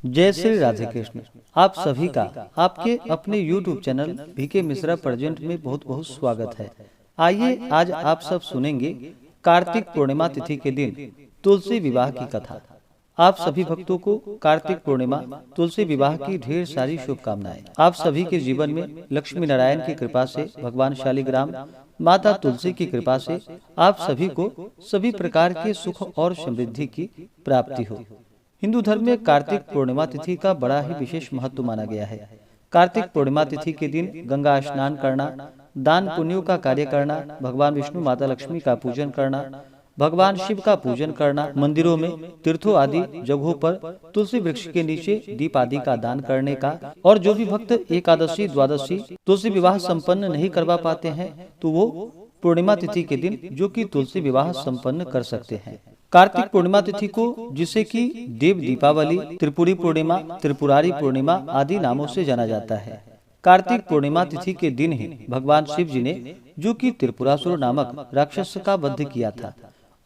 जय श्री राधे कृष्ण। आप सभी का आपके अपने YouTube channel VK Mishra present में बहुत बहुत स्वागत है। आइए आज आप सब सुनेंगे कार्तिक पूर्णिमा तिथि के दिन तुलसी विवाह की कथा। आप सभी भक्तों को कार्तिक पूर्णिमा तुलसी विवाह की ढेर सारी शुभकामनाएं। आप सभी के जीवन में लक्ष्मी नारायण की कृपा से, भगवान शालिग्राम माता तुलसी की कृपा से आप सभी को सभी प्रकार के सुख और समृद्धि की प्राप्ति हो। हिंदू धर्म में कार्तिक पूर्णिमा तिथि का बड़ा ही विशेष महत्व माना गया है। कार्तिक पूर्णिमा तिथि के दिन गंगा स्नान करना, दान पुण्यों का कार्य करना, भगवान विष्णु माता लक्ष्मी का पूजन करना, भगवान शिव का पूजन करना, मंदिरों में, तीर्थों आदि जगहों पर तुलसी वृक्ष के नीचे दीप आदि का दान करने का, और जो भी भक्त एकादशी द्वादशी तुलसी विवाह संपन्न नहीं करवा पाते हैं तो वो पूर्णिमा तिथि के दिन जो कि तुलसी विवाह संपन्न कर सकते हैं। कार्तिक पूर्णिमा तिथि को जिसे कि देव दीपावली, त्रिपुरी पूर्णिमा, त्रिपुरारी पूर्णिमा आदि नामों से जाना जाता है। कार्तिक पूर्णिमा तिथि के दिन ही भगवान शिव जी ने जो कि त्रिपुरासुर नामक राक्षस का वध किया था,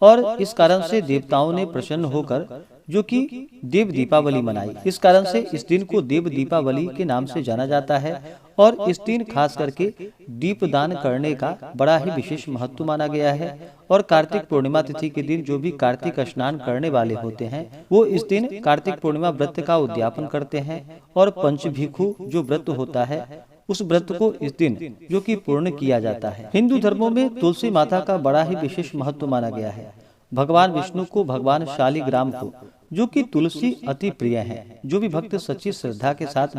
और इस कारण से देवताओं ने प्रसन्न होकर जो कि देव दीपावली मनाई। इस कारण से इस दिन को देव दीपावली के नाम से जाना जाता है, और इस दिन खास करके दीप दान करने का बड़ा ही विशेष महत्व माना गया है। और कार्तिक पूर्णिमा तिथि के दिन जो भी कार्तिक स्नान करने वाले होते हैं वो इस दिन कार्तिक पूर्णिमा व्रत का उद्यापन करते हैं, और पंचभिक्षु जो व्रत होता है उस व्रत को इस दिन जो कि पूर्ण किया जाता है। हिंदू धर्मों में तुलसी माता का बड़ा ही विशेष महत्व माना गया है। भगवान विष्णु को, भगवान शालिग्राम को जो कि तुलसी अति प्रिय है। जो भी भक्त सच्ची श्रद्धा के साथ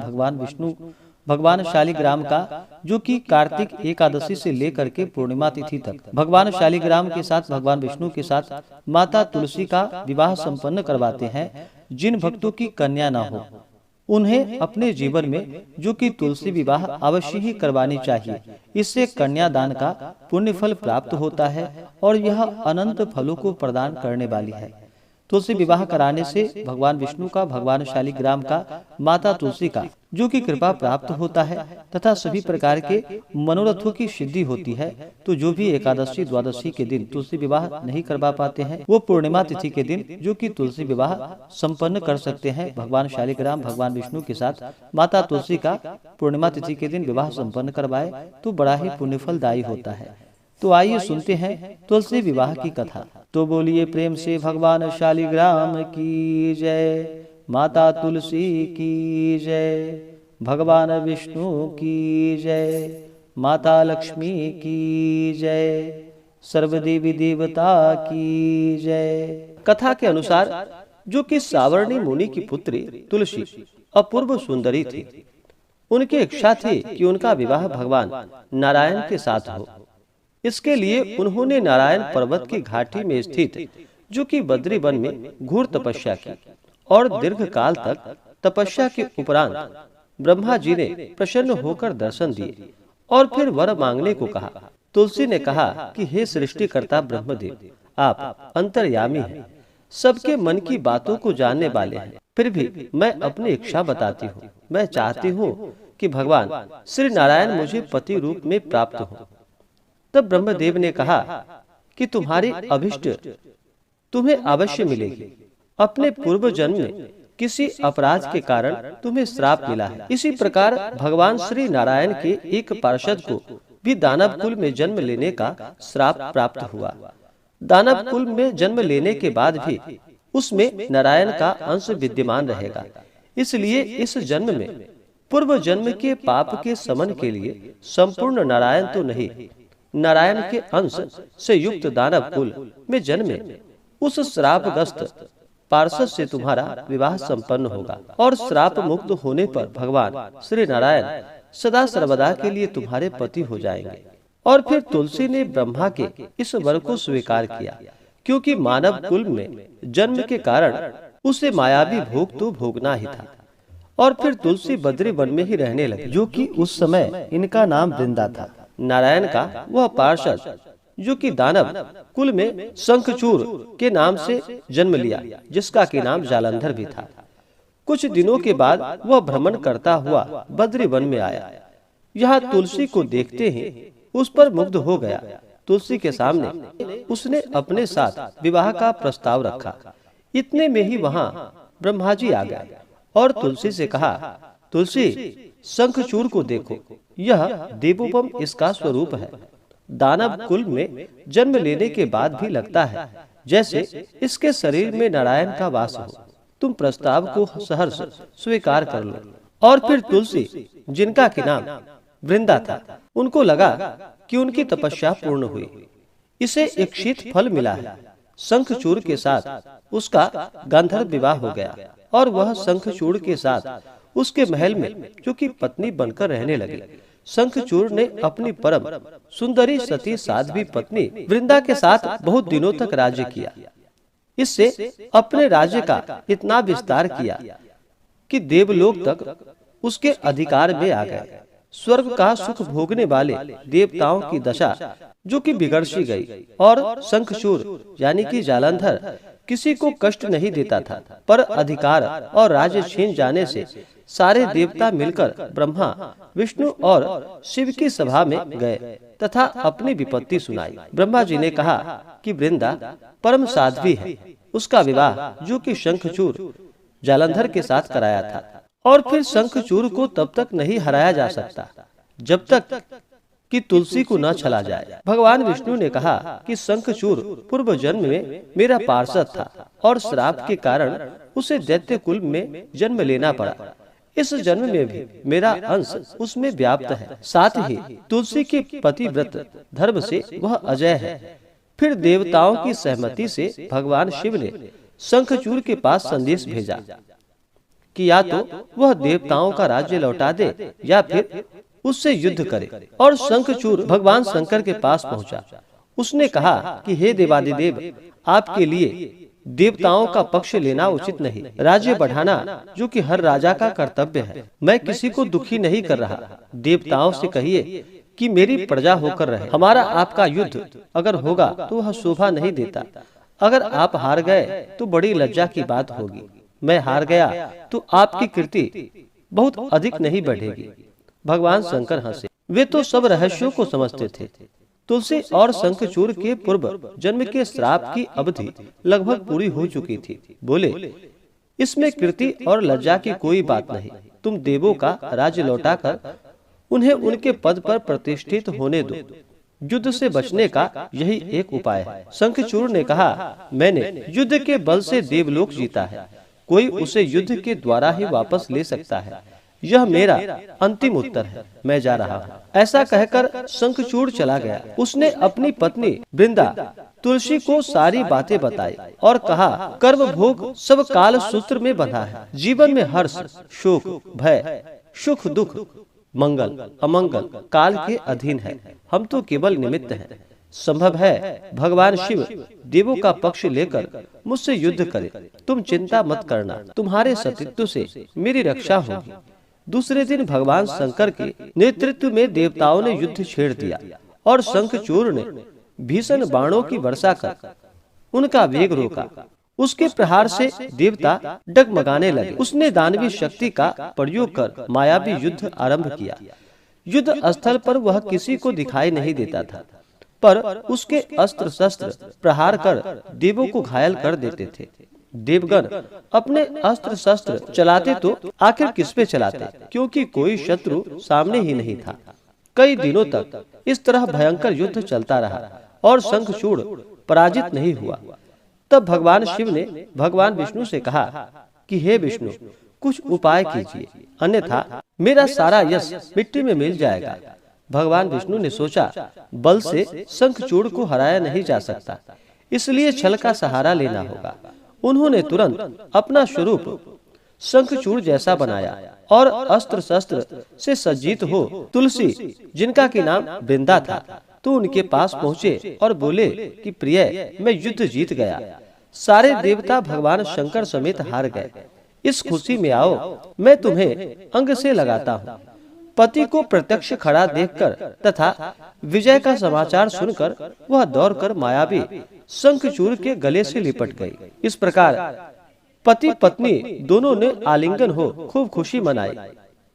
भगवान शालिग्राम का जो कि कार्तिक एकादशी से लेकर के पूर्णिमा तिथि तक भगवान शालिग्राम के साथ, भगवान विष्णु के साथ माता तुलसी का विवाह संपन्न करवाते हैं, जिन भक्तों की कन्या न हो उन्हें अपने जीवन में जो कि तुलसी विवाह अवश्य ही करवानी चाहिए। इससे कन्यादान का पुण्य फल प्राप्त होता है और यह अनंत फलों को प्रदान करने वाली है। तुलसी विवाह कराने से भगवान विष्णु का, भगवान शालिग्राम का, माता तुलसी का जो कि कृपा प्राप्त होता है तथा सभी प्रकार के मनोरथों की सिद्धि होती है। तो जो भी एकादशी द्वादशी के दिन तुलसी विवाह नहीं करवा पाते हैं वो पूर्णिमा तिथि के दिन जो कि तुलसी विवाह संपन्न कर सकते हैं। भगवान शालिग्राम, भगवान विष्णु के साथ माता तुलसी का पूर्णिमा तिथि के दिन विवाह संपन्न करवाए तो बड़ा ही पुण्यफलदायी होता है। तो आइए सुनते हैं तुलसी विवाह की कथा। तो बोलिए प्रेम से भगवान शालिग्राम की जय, माता तुलसी की जय, भगवान विष्णु की जय, माता लक्ष्मी की जय, सर्वदेवी देवता की जय। कथा के अनुसार जो कि सावर्णी मुनि की पुत्री तुलसी अपूर्व सुंदरी थी। उनकी इच्छा थी कि उनका विवाह भगवान नारायण के साथ हो। इसके लिए उन्होंने नारायण पर्वत की घाटी में स्थित जो कि बद्री वन में घोर तपस्या की, और दीर्घ काल तक तपस्या के उपरांत ब्रह्मा जी ने प्रसन्न होकर दर्शन दिए और फिर वर मांगने को कहा। तुलसी ने कहा कि हे सृष्टिकर्ता ब्रह्मदेव, आप अंतर्यामी हैं, सबके मन की बातों को जानने वाले हैं। फिर भी मैं अपनी इच्छा बताती हूँ। मैं चाहती हूँ कि भगवान श्री नारायण मुझे पति रूप में प्राप्त हो। तब ब्रह्मदेव ने कहा कि तुम्हारी अभिष्ट तुम्हें अवश्य मिलेगी। अपने पूर्व जन्म में किसी अपराध के कारण तुम्हें श्राप मिला है। इसी प्रकार भगवान श्री नारायण के एक पार्षद को भी दानव कुल में जन्म लेने का श्राप प्राप्त हुआ। दानव कुल में जन्म लेने के बाद भी उसमें नारायण का अंश विद्यमान रहेगा। इसलिए इस जन्म में पूर्व जन्म के पाप के शमन के लिए संपूर्ण नारायण तो नहीं, नारायण के अंश से युक्त दानव कुल में जन्मे उस श्रापग्रस्त पार्षद से तुम्हारा विवाह संपन्न होगा, और श्राप मुक्त होने पर भगवान श्री नारायण सदा सर्वदा के लिए तुम्हारे पति हो जाएंगे। और फिर तुलसी ने ब्रह्मा के इस वर को स्वीकार किया, क्योंकि मानव कुल में जन्म के कारण उसे मायावी भोग तो भोगना ही था। और फिर तुलसी बद्री वन में ही रहने लगी, जो कि उस समय इनका नाम वृंदा था। नारायण का वह पार्षद जो कि दानव कुल में शंखचूर के नाम से जन्म लिया, जिसका की नाम जालंधर भी था। कुछ दिनों के बाद वह भ्रमण करता हुआ बद्री वन में आया। यहाँ तुलसी को देखते ही उस पर मुग्ध हो गया। तुलसी के सामने उसने अपने साथ विवाह का प्रस्ताव रखा। इतने में ही वहाँ ब्रह्मा जी आ गए और तुलसी से कहा, तुलसी, शंखचूड़ को देखो, यह देवोपम इसका स्वरूप है। दानव कुल में जन्म लेने के बाद भी लगता है जैसे इसके शरीर में नारायण का वास हो। तुम प्रस्ताव को सहर्ष स्वीकार कर लो। और फिर तुलसी, जिनका कि नाम वृंदा था, उनको लगा कि उनकी तपस्या पूर्ण हुई। इसे इच्छित फल मिला है। शंखचूड़ के साथ उसका गांधर्व विवाह हो गया और वह शंखचूड़ के साथ उसके महल में चूंकि पत्नी बनकर रहने लगी। शंखचूड़ ने अपनी परम सुंदरी सती साध्वी पत्नी वृंदा के साथ बहुत दिनों तक राज्य किया। इससे अपने राज्य का इतना विस्तार किया कि देवलोक तक उसके अधिकार में आ गए। स्वर्ग का सुख भोगने वाले देवताओं की दशा जो कि बिगड़ सी गई, और शंखचूड़ यानी कि जालंधर किसी को कष्ट नहीं देता था, पर अधिकार और राज्य छीन जाने से सारे देवता मिलकर ब्रह्मा, विष्णु और शिव की सभा में गए तथा अपनी विपत्ति सुनाई। ब्रह्मा जी ने कहा कि वृंदा परम साध्वी है। उसका विवाह जो कि शंखचूड़ जालंधर के साथ कराया था, और फिर शंखचूड़ को तब तक नहीं हराया जा सकता जब तक कि तुलसी को न छला जाए। भगवान विष्णु ने कहा कि शंखचूड़ पूर्व जन्म में मेरा पार्षद था और श्राप के कारण उसे दैत्य कुल में जन्म लेना पड़ा। इस जन्म में भी मेरा अंश उसमें व्याप्त है। साथ ही तुलसी के पतिव्रत धर्म से वह अजय है। फिर देवताओं की सहमति से भगवान शिव ने शंखचूड़ के पास संदेश भेजा कि या तो वह देवताओं का राज्य लौटा दे या फिर उससे युद्ध करे। और शंखचूड़ भगवान शंकर के पास पहुंचा। उसने कहा कि हे देवादिदेव, आपके लिए देवताओं का पक्ष लेना उचित नहीं। राज्य बढ़ाना जो कि हर राजा का कर्तव्य है। मैं किसी को दुखी नहीं कर रहा। देवताओं से कहिए कि मेरी प्रजा होकर रहे। हमारा आपका युद्ध अगर होगा तो वह शोभा नहीं देता। अगर आप हार गए तो बड़ी लज्जा की बात होगी। मैं हार गया तो आपकी कीर्ति बहुत अधिक नहीं बढ़ेगी। भगवान शंकर हंसे। वे तो सब रहस्यों को समझते थे। तुलसी और शंखचूड़ के पूर्व जन्म के श्राप की अवधि लगभग पूरी हो चुकी थी। बोले, इसमें कीर्ति और लज्जा की कोई बात नहीं। तुम देवों का राज्य लौटाकर उन्हें उनके पद पर प्रतिष्ठित होने दो। युद्ध से बचने का यही एक उपाय है। शंखचूड़ ने कहा, मैंने युद्ध के बल से देवलोक जीता है। कोई उसे युद्ध के द्वारा ही वापस ले सकता है। यह मेरा अंतिम उत्तर है। मैं जा रहा हूँ। ऐसा कहकर शंखचूड़ चला गया। उसने अपनी पत्नी वृंदा तुलसी को सारी बातें बताई और कहा, कर्म भोग सब काल सूत्र में बंधा है। जीवन में हर्ष, शोक, भय, सुख, दुख, मंगल, अमंगल काल के अधीन है। हम तो केवल निमित्त हैं। संभव है भगवान शिव देवों का पक्ष लेकर मुझसे युद्ध करे। तुम चिंता मत करना। तुम्हारे सतीत्व से मेरी रक्षा होगी। दूसरे दिन भगवान शंकर के नेतृत्व में देवताओं ने युद्ध छेड़ दिया और शंखचूड़ ने भीषण बाणों की वर्षा कर उनका वेग रोका। उसके प्रहार से देवता डगमगाने लगे। उसने दानवी शक्ति का प्रयोग कर मायावी युद्ध आरंभ किया। युद्ध स्थल पर वह किसी को दिखाई नहीं देता था, पर उसके अस्त्र शस्त्र प्रहार कर देवों को घायल कर देते थे। देवगण अपने अस्त्र शस्त्र चलाते तो आखिर किस पे चलाते, क्योंकि कोई शत्रु सामने ही नहीं था। कई दिनों तक इस तरह भयंकर युद्ध चलता रहा और शंखचूड़ पराजित नहीं हुआ। तब भगवान शिव ने भगवान विष्णु से कहा कि हे विष्णु, कुछ उपाय कीजिए, अन्यथा मेरा सारा यश मिट्टी में मिल जाएगा। भगवान विष्णु ने सोचा, बल से शंखचूड़ को हराया नहीं जा सकता, इसलिए छल का सहारा लेना होगा। उन्होंने तुरंत अपना स्वरूप शंखचूड़ जैसा बनाया और अस्त्र शस्त्र से सज्जित हो तुलसी, जिनका की नाम वृंदा था, तो उनके पास पहुँचे और बोले कि प्रिय, मैं युद्ध जीत गया। सारे देवता भगवान शंकर समेत हार गए। इस खुशी में आओ, मैं तुम्हें अंग से लगाता हूँ। पति को प्रत्यक्ष खड़ा देखकर तथा विजय का समाचार सुनकर वह दौड़कर मायावी शंखचूड़ के गले से लिपट गई। इस प्रकार पति पत्नी दोनों ने आलिंगन हो खूब खुशी मनाई।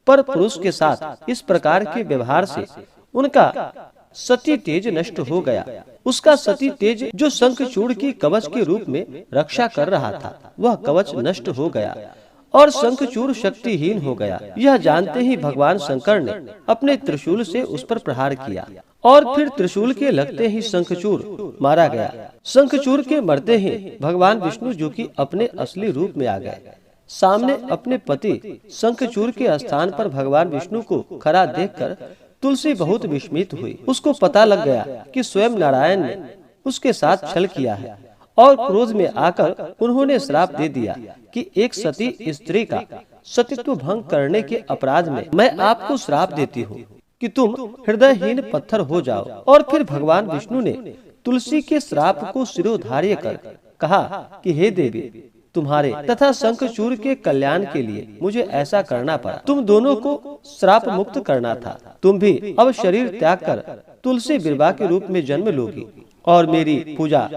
पर पुरुष के साथ इस प्रकार के व्यवहार से उनका सती तेज नष्ट हो गया। उसका सती तेज जो शंखचूड़ की कवच के रूप में रक्षा कर रहा था, वह कवच नष्ट हो गया और शंखचूर शक्तिहीन हो गया। यह जानते ही भगवान शंकर ने अपने त्रिशूल से उस पर प्रहार किया और फिर त्रिशूल के लगते ही शंखचूर मारा गया। शंखचूर के मरते ही भगवान विष्णु, जो कि अपने असली रूप में आ गए, सामने अपने पति शंखचूर के स्थान पर भगवान विष्णु को खड़ा देखकर तुलसी बहुत विस्मित हुई। उसको पता लग गया कि स्वयं नारायण ने उसके साथ छल किया है और क्रोध में आकर उन्होंने श्राप दे दिया कि एक सती स्त्री का सतीत्व भंग करने के अपराध में मैं आपको श्राप देती हूँ कि तुम हृदयहीन पत्थर हो जाओ। और फिर भगवान विष्णु ने तुलसी के श्राप को शिरोधार्य कर कहा कि हे देवी, तुम्हारे तथा शंखचूर के कल्याण के लिए मुझे ऐसा करना पड़ा। तुम दोनों को श्राप मुक्त करना था। तुम भी अब शरीर त्याग कर तुलसी बिरबा के रूप में जन्म लोगी और मेरी पूजा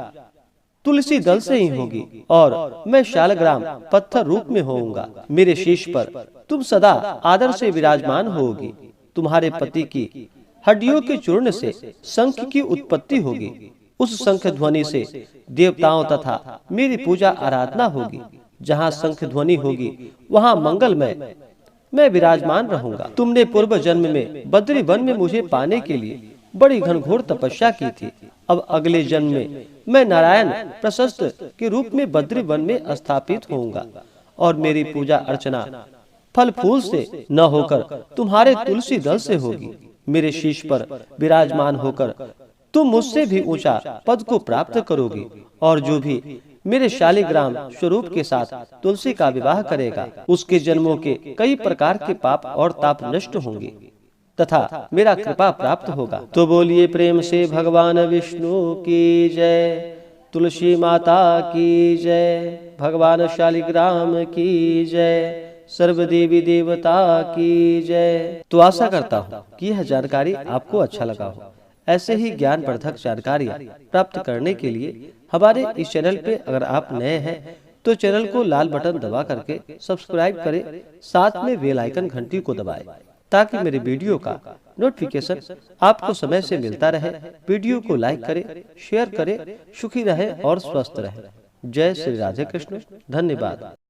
तुलसी दल से ही होगी और मैं शालग्राम पत्थर रूप में होऊंगा। मेरे शीश पर तुम सदा आदर से विराजमान होगी। तुम्हारे पति की हड्डियों के चूर्ण से शंख की उत्पत्ति होगी। उस शंख ध्वनि से देवताओं तथा मेरी पूजा आराधना होगी। जहाँ शंख ध्वनि होगी वहाँ मंगलमय मैं विराजमान रहूंगा। तुमने पूर्व जन्म में बद्री वन में मुझे पाने के लिए बड़ी घनघोर तपस्या की थी। अब अगले जन्म में मैं नारायण प्रशस्त के रूप में बद्री वन में स्थापित होऊंगा और मेरी पूजा अर्चना फल फूल से न होकर तुम्हारे तुलसी दल से होगी। मेरे शीश पर विराजमान होकर तुम मुझसे भी ऊंचा पद को प्राप्त करोगी और जो भी मेरे शालिग्राम स्वरूप के साथ तुलसी का विवाह करेगा उसके जन्मों के कई प्रकार के पाप और ताप नष्ट होंगे तथा मेरा कृपा प्राप्त होगा। तो बोलिए प्रेम से भगवान विष्णु की जय, तुलसी माता की जय, भगवान शालिग्राम की जय, सर्व देवी देवता की जय। तो आशा करता हूँ कि यह जानकारी आपको अच्छा लगा हो। ऐसे ही ज्ञानवर्धक जानकारियाँ प्राप्त करने के लिए हमारे इस चैनल पे अगर आप नए हैं तो चैनल को लाल बटन दबा करके सब्सक्राइब करें, साथ में बेल आइकन घंटी को दबाएं ताकि मेरे वीडियो का नोटिफिकेशन आपको समय से मिलता रहे। वीडियो को लाइक करें, शेयर करें। सुखी रहे और स्वस्थ रहे। जय श्री राधे कृष्ण। धन्यवाद।